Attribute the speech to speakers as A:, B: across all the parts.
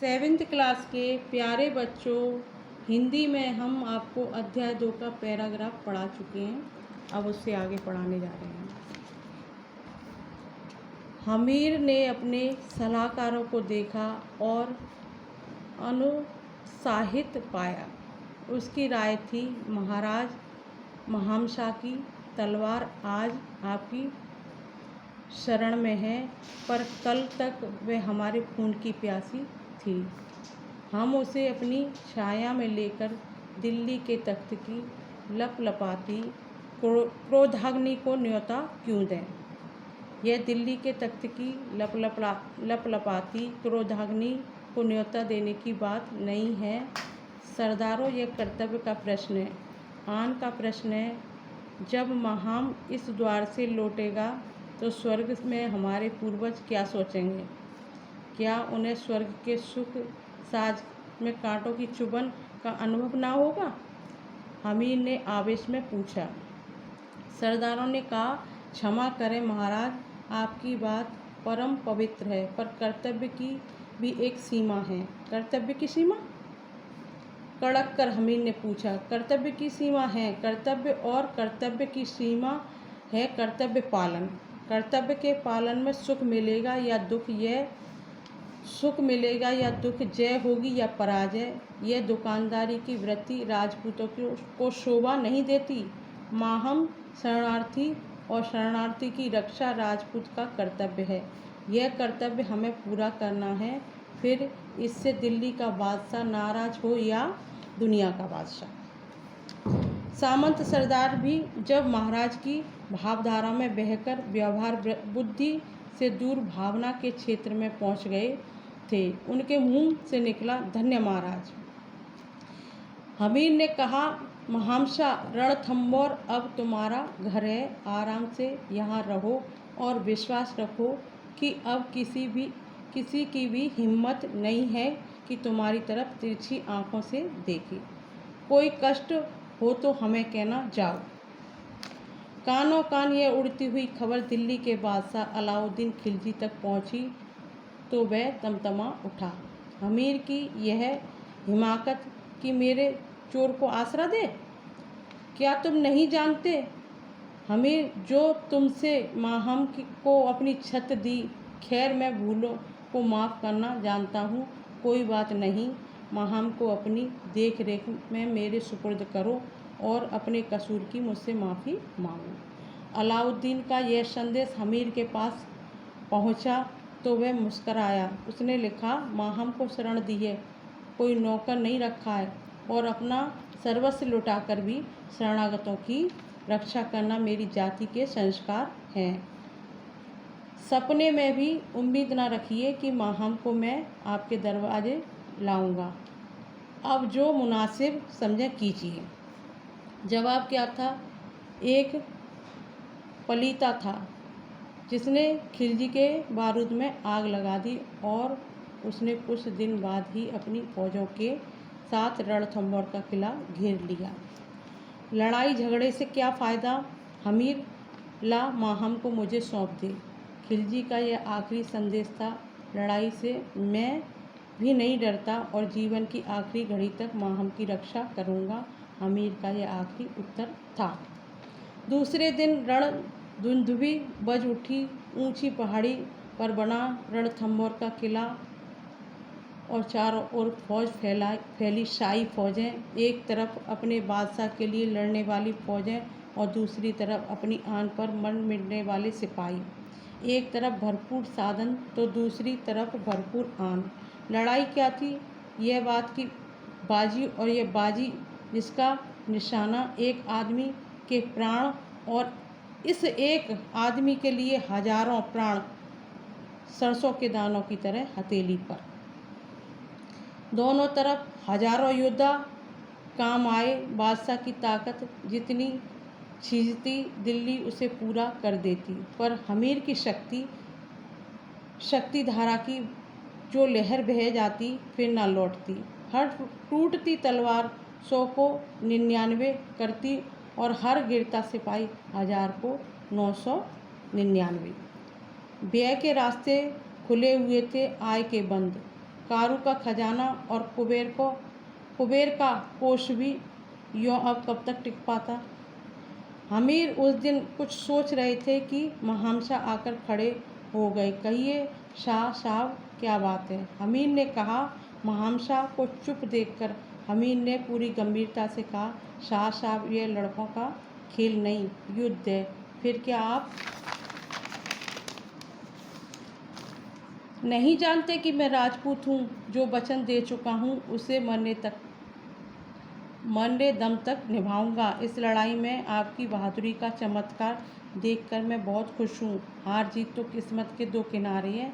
A: Seventh class के प्यारे बच्चों, हिंदी में हम आपको अध्याय 2 का पैराग्राफ पढ़ा चुके हैं। अब उससे आगे पढ़ाने जा रहे हैं। हमीर ने अपने सलाहकारों को देखा और अनुत्साहित पाया। उसकी राय थी, महाराज, महामशा की तलवार आज आपकी शरण में है, पर कल तक वह हमारे खून की प्यासी थी। हम उसे अपनी छाया में लेकर दिल्ली के तख्त की लपलपाती क्रोधाग्नि को न्योता क्यों दें। यह दिल्ली के तख्त की लपलपाती क्रोधाग्नि को न्योता देने की बात नहीं है सरदारों, यह कर्तव्य का प्रश्न है, आन का प्रश्न है। जब महाम इस द्वार से लौटेगा तो स्वर्ग में हमारे पूर्वज क्या सोचेंगे? क्या उन्हें स्वर्ग के सुख साज में कांटों की चुभन का अनुभव ना होगा? हमीर ने आवेश में पूछा। सरदारों ने कहा, क्षमा करें महाराज, आपकी बात परम पवित्र है, पर कर्तव्य की भी एक सीमा है। कर्तव्य की सीमा? कड़क कर हमीर ने पूछा। कर्तव्य की सीमा है कर्तव्य, और कर्तव्य की सीमा है कर्तव्य पालन। कर्तव्य के पालन में सुख मिलेगा या दुख, जय होगी या पराजय, यह दुकानदारी की वृत्ति राजपूतों को शोभा नहीं देती। माहम शरणार्थी, और शरणार्थी की रक्षा राजपूत का कर्तव्य है। यह कर्तव्य हमें पूरा करना है, फिर इससे दिल्ली का बादशाह नाराज हो या दुनिया का बादशाह। सामंत सरदार भी जब महाराज की भावधारा में बहकर व्यवहार बुद्धि से दूर भावना के क्षेत्र में पहुंच गए थे, उनके मुंह से निकला, धन्य महाराज। हमीर ने कहा, महामशा रणथंभौर अब तुम्हारा घर है, आराम से यहाँ रहो और विश्वास रखो कि अब किसी की भी हिम्मत नहीं है कि तुम्हारी तरफ तिरछी आंखों से देखे। कोई कष्ट हो तो हमें कहना, जाओ। कानों कान यह उड़ती हुई खबर दिल्ली के बादशाह अलाउद्दीन खिलजी तक पहुंची तो वह तमतमा उठा। हमीर की यह हिमाकत कि मेरे चोर को आसरा दे, क्या तुम नहीं जानते हमीर, जो तुमसे माहम को अपनी छत दी, खैर मैं भूलों को माफ़ करना जानता हूँ, कोई बात नहीं। माहम को अपनी देख रेख में मेरे सुपुर्द करो और अपने कसूर की मुझसे माफ़ी मांगो। अलाउद्दीन का यह संदेश हमीर के पास पहुँचा तो वह मुस्कराया। उसने लिखा, माहम को शरण दी है, कोई नौकर नहीं रखा है, और अपना सर्वस्व लुटाकर भी शरणागतों की रक्षा करना मेरी जाति के संस्कार हैं। सपने में भी उम्मीद न रखिए कि माहम को मैं आपके दरवाजे लाऊंगा। अब जो मुनासिब समझे कीजिए। जवाब क्या था? एक पलीता था जिसने खिलजी के बारूद में आग लगा दी, और उसने कुछ दिन बाद ही अपनी फौजों के साथ रणथंभौर का किला घेर लिया। लड़ाई झगड़े से क्या फ़ायदा? हमीर, ला माहम को मुझे सौंप दे। खिलजी का यह आखिरी संदेश था। लड़ाई से मैं भी नहीं डरता और जीवन की आखिरी घड़ी तक माहम की रक्षा करूंगा। हमीर का यह आखिरी उत्तर था। दूसरे दिन रणधुंदुभी बज उठी। ऊंची पहाड़ी पर बना रणथंभौर का किला और चारों ओर फौज फैली शाही फौजें, एक तरफ अपने बादशाह के लिए लड़ने वाली फौजें और दूसरी तरफ अपनी आन पर मर मिटने वाले सिपाही। एक तरफ भरपूर साधन तो दूसरी तरफ भरपूर आन। लड़ाई क्या थी? यह बात की बाजी, और यह बाजी जिसका निशाना एक आदमी के प्राण, और इस एक आदमी के लिए हजारों प्राण सरसों के दानों की तरह हथेली पर। दोनों तरफ हजारों योद्धा काम आए। बादशाह की ताकत जितनी खींचती दिल्ली उसे पूरा कर देती, पर हमीर की शक्ति धारा की जो लहर बह जाती फिर न लौटती। हर टूटती तलवार 100 को 99 करती, और हर गिरता सिपाही 1000 को 999। व्यय के रास्ते खुले हुए थे, आय के बंद। कारू का खजाना और कुबेर का कोष भी यूँ अब कब तक टिक पाता। हमीर उस दिन कुछ सोच रहे थे कि महामशा आकर खड़े हो गए। कहिए शाह साहब, क्या बात है? हमीर ने कहा। महामशा को चुप देखकर हमीर ने पूरी गंभीरता से कहा, शाह साहब, ये लड़कों का खेल नहीं, युद्ध है। फिर क्या आप नहीं जानते कि मैं राजपूत हूँ, जो वचन दे चुका हूँ उसे मरने दम तक निभाऊंगा। इस लड़ाई में आपकी बहादुरी का चमत्कार देखकर मैं बहुत खुश हूँ। हार जीत तो किस्मत के दो किनारे हैं,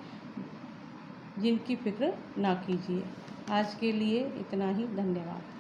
A: जिनकी फिक्र ना कीजिए। आज के लिए इतना ही। धन्यवाद।